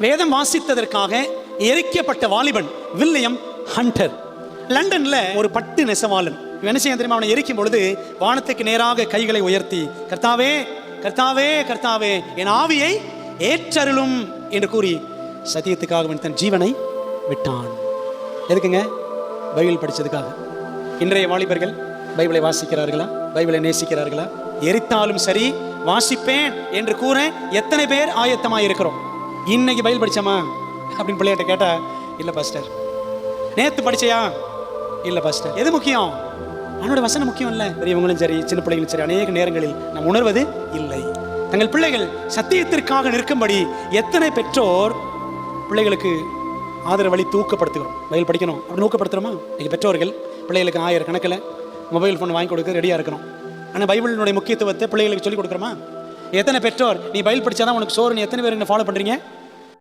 வேதம் வாசித்ததற்காக எரிக்கப்பட்ட வாலிபன் William Hunter. லண்டன்ல ஒரு பட்டு நெசவாளன். என்ன செய்ய தெரியுமா? அவனை எரிக்கும் பொழுது வானத்துக்கு நேராக கைகளை உயர்த்தி, கர்த்தாவே கர்த்தாவே கர்த்தாவே என் ஆவியை ஏற்றருளும் என்று கூறி சத்தியத்துக்காக தன் ஜீவனை விட்டான். எதுக்குங்க? பைபிள் படிச்சதுக்காக. இன்றைய வாலிபர்கள் பைபிளை வாசிக்கிறார்களா? பைபிளை நேசிக்கிறார்களா? எரித்தாலும் சரி வாசிப்பேன் என்று கூற எத்தனை பேர் ஆயத்தமாக இருக்கிறோம்? இன்னைக்கு பைபிள் படிச்சோமா அப்படின்னு பிள்ளைகிட்ட கேட்டா, இல்லை பாஸ்டர். நேற்று படிச்சையா? இல்லை பாஸ்டர். எது முக்கியம்? அவனோட வசனம் முக்கியம் இல்லை. பெரியவங்களும் சரி சின்ன பிள்ளைகளும் சரி அநேக நேரங்களில் நாம் உணர்வது இல்லை. தங்கள் பிள்ளைகள் சத்தியத்திற்காக நிற்கும்படி எத்தனை பெற்றோர் பிள்ளைகளுக்கு ஆதரவளித்து ஊக்கப்படுத்துகிறோம். பைபிள் படிக்கணும் அப்படி ஊக்கப்படுத்துகிறோமா? இன்னைக்கு பெற்றோர்கள் பிள்ளைகளுக்கு 1000 கணக்கில் மொபைல் ஃபோன் வாங்கி கொடுக்க ரெடியாக இருக்கணும். ஆனால் பைபிளினுடைய முக்கியத்துவத்தை பிள்ளைகளுக்கு சொல்லிக் கொடுக்குறோமா? எத்தனை பெற்றோர் நீ பைபிள் படித்தாதான் உனக்கு சோறு, நீ எத்தனை பேர் என்ன ஃபாலோ பண்ணுறீங்க?